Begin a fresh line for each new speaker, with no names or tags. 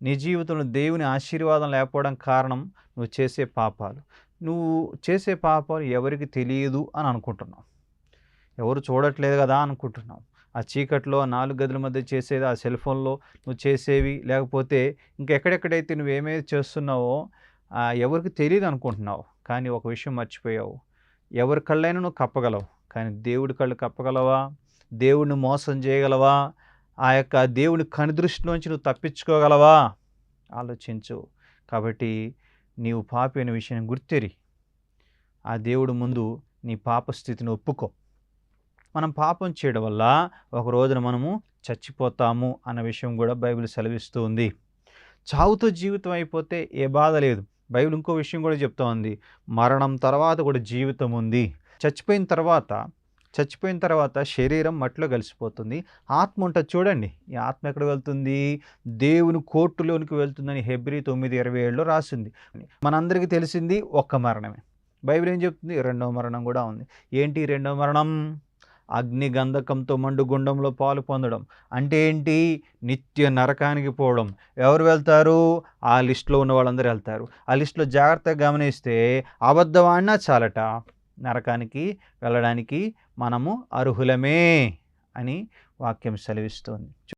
నీ జీవితంలో దేవుని ఆశీర్వాదం లేకపోవడం కారణం నువ్వు చేసే పాపాలు. నువ్వు చేసే పాపాలు ఎవరికి తెలియదు అని అనుకుంటున్నావు. ఎవరు చూడట్లేదు కదా అనుకుంటున్నావు. ఆ చీకట్లో ఆ 4 గదుల మధ్య చేసేది, ఆ సెల్ ఫోన్‌లో నువ్వు చేసేవి, లేకపోతే ఇంకెక్కడెక్కడైతే నువ్వేమైతే చేస్తున్నావో ఎవరికీ తెలీదనుకుంటున్నావు. కానీ ఒక విషయం మర్చిపోయావు. ఎవరి కళ్ళైనా నువ్వు కప్పగలవు. కానీ దేవుడి కళ్ళు కప్పగలవా? దేవుడిని మోసం చేయగలవా? ఆ యొక్క దేవుని కనుదృష్టిలోంచి నువ్వు తప్పించుకోగలవా? ఆలోచించు. కాబట్టి నీవు పాపి అనే విషయాన్ని గుర్తెరి. ఆ దేవుడి ముందు నీ పాప స్థితిని ఒప్పుకో. మనం పాపం చేయడం వల్ల ఒక రోజున మనము చచ్చిపోతాము అన్న విషయం కూడా బైబిల్ సెలవిస్తూ ఉంది. చావుతో జీవితం అయిపోతే ఏ బాధ లేదు. బైబిల్ ఇంకో విషయం కూడా చెప్తా ఉంది. మరణం తర్వాత కూడా జీవితం ఉంది. చచ్చిపోయిన తర్వాత శరీరం మట్టిలో కలిసిపోతుంది. ఆత్మ ఉంటది చూడండి. ఈ ఆత్మ ఎక్కడికి వెళ్తుంది? దేవుని కోర్టులోనికి వెళ్తుందని హెబ్రీ 9:27లో రాసింది. మనందరికీ తెలిసింది ఒక్క మరణమే. బైబిల్ ఏం చెప్తుంది? రెండవ మరణం కూడా ఉంది. ఏంటి రెండవ మరణం? అగ్ని గంధకంతో మండుగుండంలో పాలు పొందడం. అంటే ఏంటి? నిత్య నరకానికి పోవడం. ఎవరు వెళ్తారు? ఆ లిస్ట్‌లో ఉన్న వాళ్ళందరూ వెళ్తారు. ఆ లిస్ట్‌లో జాగ్రత్తగా గమనిస్తే అబద్ధం ఆడినా చాలట నరకానికి వెళ్ళడానికి మనము అర్హులమే అని వాక్యం సెలవిస్తోంది.